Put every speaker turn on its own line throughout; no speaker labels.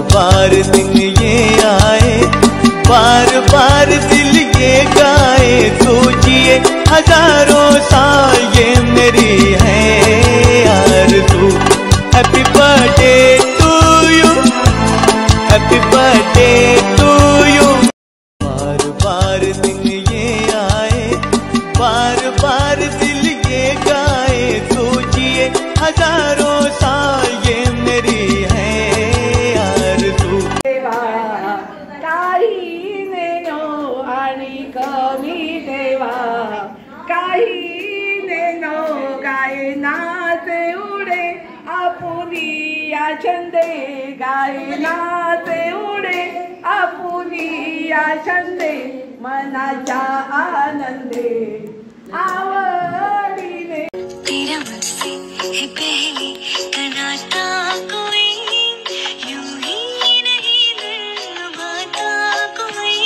बार दिन ये आए, बार बार दिल ये गाए, सोचिए हजारों साल ये मेरी है आरज़ू। Happy birthday to you, happy birthday to you. बार बार दिन ये आए, बार बार दिल ये गाए, सोचिए हजारों साल ये मेरी है आरज़ू।
काही नेनो आणि कमी देवा, काही नेनो गाय नाचे उडे, आपुली या छंदे गाय नाचे उडे, आपुली या छंदे मनाच्या आनंदे आवडीने।
तेरा मुझसे है पहले का नाता कोई, यूं ही नहीं निभाता कोई।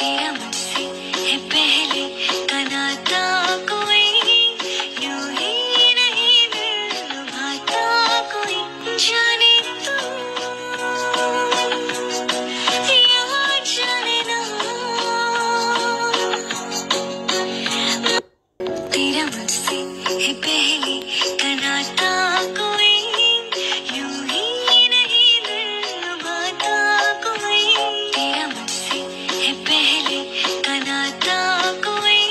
तेरा मुझसे है पहले का नाता कोई, यूं ही नहीं निभाता कोई। जाने तू या जाने ना, तेरा मुझसे है पहले का नाता कोई, यूं ही नहीं निभाता कोई। तेरा मुझसे है पहले का नाता कोई,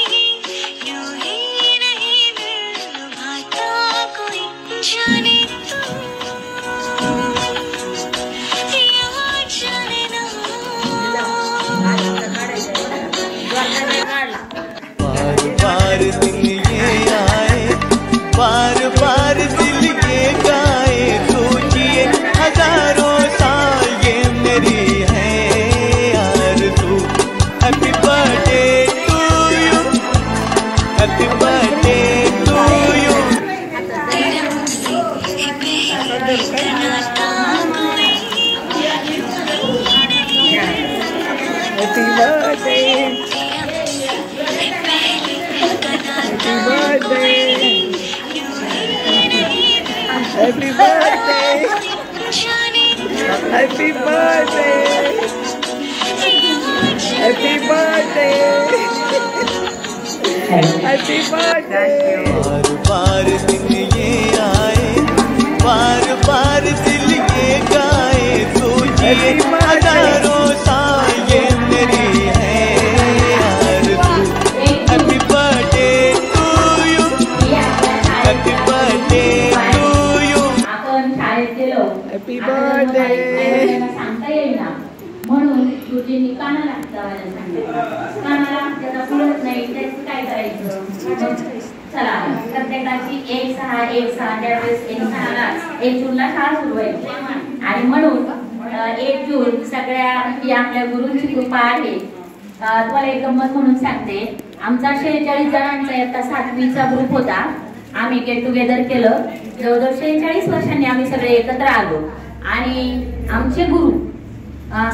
यूं ही नहीं निभाता कोई। जाने तू या जाने ना।
बार बार दिन ये आए, बार बार दिल ये गाए, सोचिए हजारों साल ये मेरी है आरज़ू। Happy birthday to you, happy birthday to you.
तेरा मुझसे है पहले का नाता कोई,
हैप्पी बर्थडे,
तेरा मुझसे है पहले का नाता
बर्थडे,
यूं ही नहीं
हैप्पी बर्थडे,
जाने
happy birthday, happy birthday, happy birthday.
बार बार दिन ये आए, बार बार दिल ये गाए, सोचिए हजारों साल ये मेरी है आरज़ू। Happy birthday to you, happy birthday to you.
आपण शाळेत गेलो,
हॅपी बर्थडे।
आपल्याला सांगता येईना म्हणून गुरुजींनी कानाला हात लावायला सांगितलं। कानाला त्याचा पुरत नाही, त्याचं काय करायचं? चला प्रत्येकाची 1-6-1-6 त्यावेळेस 1 जूनला शाळा सुरू व्हायची आणि म्हणून 1 जून सगळ्या ही आपल्या गुरुंची कृपा आहे। तुम्हाला एक गंमत म्हणून सांगते, आमचा 46 जणांचा आता 7वीचा ग्रुप होता। आम्ही गेट टुगेदर केलं, जवळजवळ 46 वर्षांनी आम्ही सगळे एकत्र आलो आणि आमचे गुरु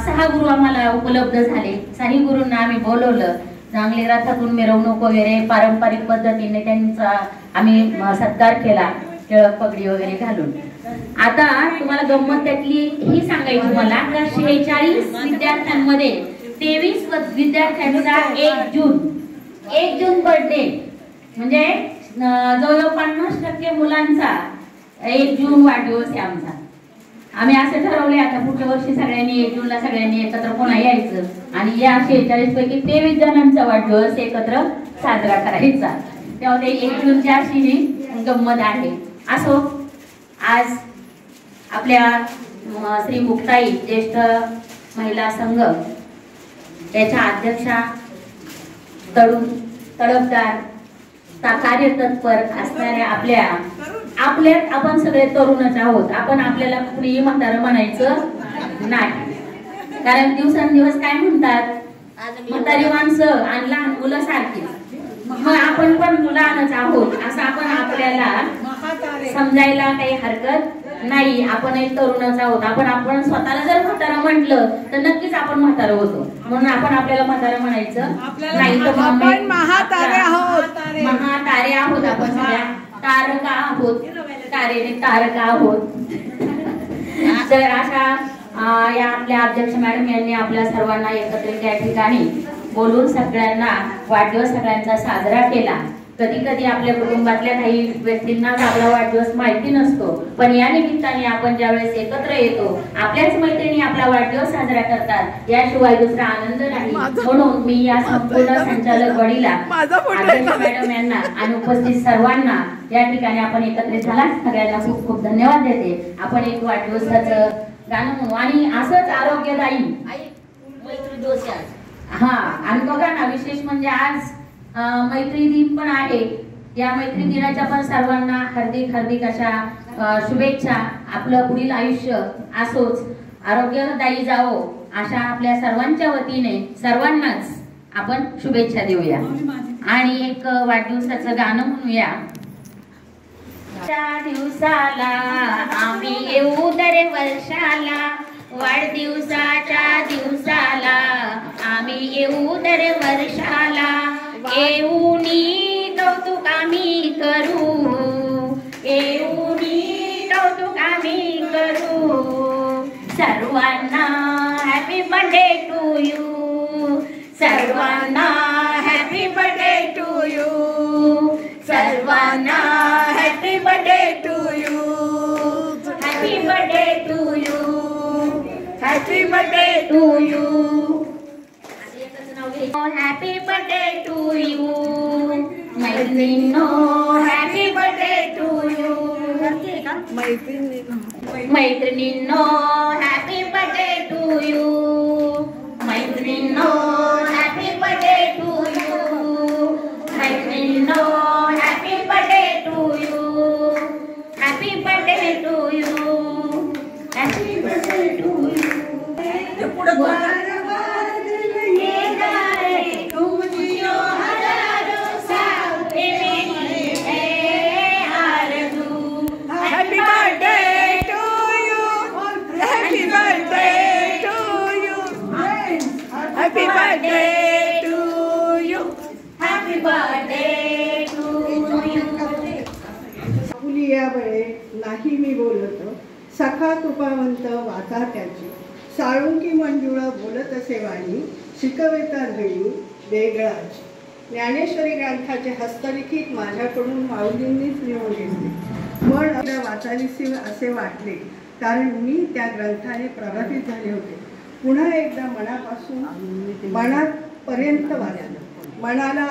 6 गुरु आम्हाला उपलब्ध झाले। 6 गुरूंना आम्ही बोलवलं, चांगले रथातून मिरवणूक वगैरे पारंपरिक पद्धतीने त्यांचा आम्ही सत्कार केला, टिळक पगडी वगैरे घालून। आता तुम्हाला गंमत त्यातली ही सांगायची मला का 46 विद्यार्थ्यांमध्ये 23 विद्यार्थ्यांचा 1 जून बर्थडे, म्हणजे जवळजवळ 50% मुलांचा 1 जून वाढदिवस आहे आमचा। आम्ही असं ठरवले आता पुढच्या वर्षी सगळ्यांनी 1 जूनला सगळ्यांनी एकत्र पुन्हा यायचं आणि या 46 पैकी 23 जणांचा वाढदिवस एकत्र साजरा करायचा। तेव्हा ते 1 जूनची अशी ही गंमत आहे। असो, आज आपल्या श्री मुक्ताई ज्येष्ठ महिला संघ त्याच्या अध्यक्षा तडफदार कार्यतत्पर असणाऱ्या आपल्यात आपण सगळे तरुणच आहोत। आपण आपल्याला कुणी म्हातारं म्हणायचं नाही, कारण दिवसेंदिवस काय म्हणतात, म्हातारी माणसं आणि लहान मुलं सारखीच, मग आपण पण लहानच आहोत असं आपण आपल्याला समजायला काही हरकत नाही। आपण एक तरुणच आहोत। आपण स्वतःला जर म्हातारा म्हटलं तर नक्कीच आपण म्हातारा होतो, म्हणून आपण आपल्याला म्हातारा म्हणायचं नाही। तर
आपण महातारे आहोत,
महातारे आहोत, आपण सगळ्या तारका आहोत, तारेने तारका आहोत। तर अशा या आपल्या अध्यक्ष मॅडम यांनी आपल्या सर्वांना एकत्रित या ठिकाणी बोलून सगळ्यांना वाढदिवस सगळ्यांचा साजरा केला. कधी कधी आपल्या कुटुंबातल्या काही व्यक्तींना आपला वाढदिवस माहिती नसतो, पण या निमित्ताने आपण ज्यावेळेस एकत्र येतो आपल्याच मैत्रिणी आपला वाढदिवस साजरा करतात, याशिवाय दुसरा आनंद नाही. म्हणून मी या संपूर्ण संचालक बडीला अध्यक्ष मॅडम यांना आणि उपस्थित सर्वांना या ठिकाणी आपण एकत्रित झाला सगळ्यांना खूप खूप धन्यवाद देते. आपण एक वाढदिवसाचं गाणं म्हणू आणि असंच आरोग्यदायी मैत्री दिवस. हा आणि बघा ना, विशेष म्हणजे आज मैत्री दिन पण आहे. या मैत्री दिनाच्या पण सर्वांना हार्दिक हार्दिक अशा शुभेच्छा. आपलं पुढील आयुष्य असोच आरोग्यदायी जावो अशा आपल्या सर्वांच्या वतीने सर्वांनाच आपण शुभेच्छा देऊया आणि एक वाढदिवसाचं गाणं म्हणूया. त्या दिवसाला आम्ही येऊ दर वर्षाला, वाढदिवसाच्या दिवसाला आम्ही येऊ दर वर्षाला, येऊनी कौतुक आम्ही करू, येऊनी कौतुक आम्ही करू. सर्वांना हॅपी बर्थडे टू यू, सर्वांना हॅपी बर्थडे टू यू, सर्वांना happy birthday to you, happy birthday to you, happy birthday to you, happy birthday to you. मैत्रिणींनो हॅपी बर्थडे टू यू, मैत्रिणींनो हॅपी बर्थडे टू यू, मैत्रिणींनो happy birthday to you, मैत्रिणींनो happy birthday to you, happy birthday to you, happy birthday to you.
Happy birthday to you.
Happy birthday to you.
फुलिया बळे नाही मी बोलतो, सखा तुपावंत वाचा त्याची, साळुंकी मंजुळ बोलत असे वाणी, शिकवेता वेळी वेगळाच. ज्ञानेश्वरी ग्रंथाचे हस्तलिखित माझ्याकडून माऊलींनीच लिहून घेतले. मन आपल्या वाचावीसे असे वाटले, कारण मी त्या ग्रंथाने प्रभावित झाले होते. पुन्हा एकदा मनापासून मनापर्यंत वाचलं. मनाला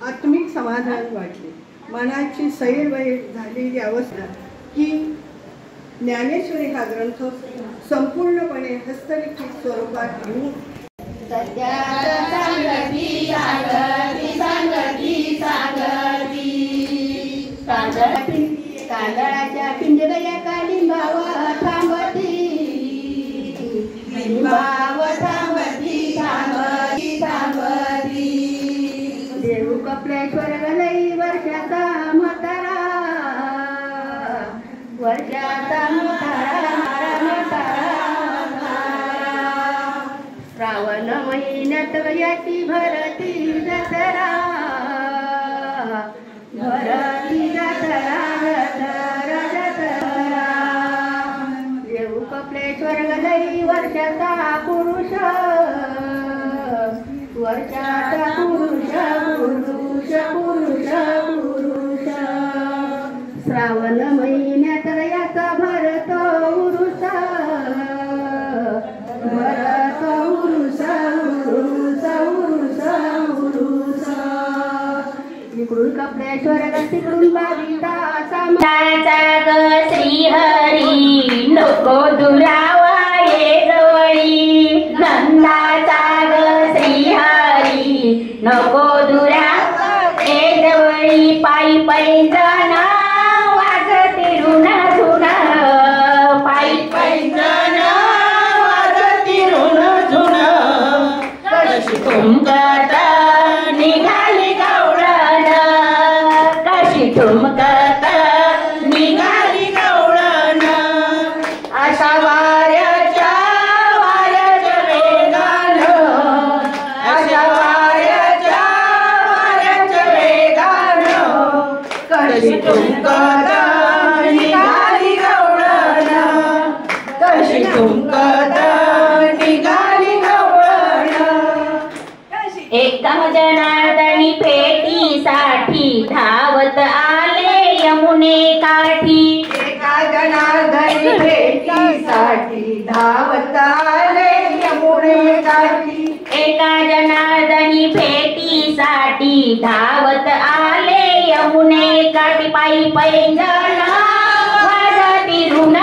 आत्मिक समाधान वाटले. मनाची सैरवैर झालेली अवस्था की ज्ञानेश्वरी हा ग्रंथ संपूर्णपणे हस्तलिखित स्वरूपात घेऊन
तांदळाच्या पिंजऱ्या कालिंबावर थांबती, लिंबावर थांबती थांबती थांबती. देऊ कपलेश्वर गलई वर्षाचा म्हातारा, वर्षाचा म्हातारा म्हातारा. श्रावण महिन्यात याची भरती दसरा, भरती दसरा दसरा दसरा. देऊ कपलेश्वर गलई वर्षाचा पुरुष, वर्षाचा पुरुष पुरुष पुरुष पुरुष. श्रावण महिन्यात याचा भरतो उरुस, भरतो उरुस उरुस उरुस उरुस. इकडून कपलेश्वर तिकडून बाविता
श्रीहरी नको दुरावा ये जवळी, नंदाचा ग श्रीहरी नको दुरावा ये जवळी. पायी पैंजण वाजती ऋण झुण, पायी पैंजण वाजती ऋण झुण. कशी तुमकत निघाली गवळण, कशी तुमकत निघाली गवळण. अशा वाऱ्याच्या वेगानं, अशा वाऱ्याच्या वेगानं. कशी तुमकत
सुखद निघाली गवळण.
एका जनार्दनी भेटीसाठी धावत आले यमुने काठी.
एका जनार्दनी भेटीसाठी धावत आले यमुने काठी.
एका जनार्दनी भेटीसाठी धावत आले यमुने काठी. पायी पैंजण वाजती ऋण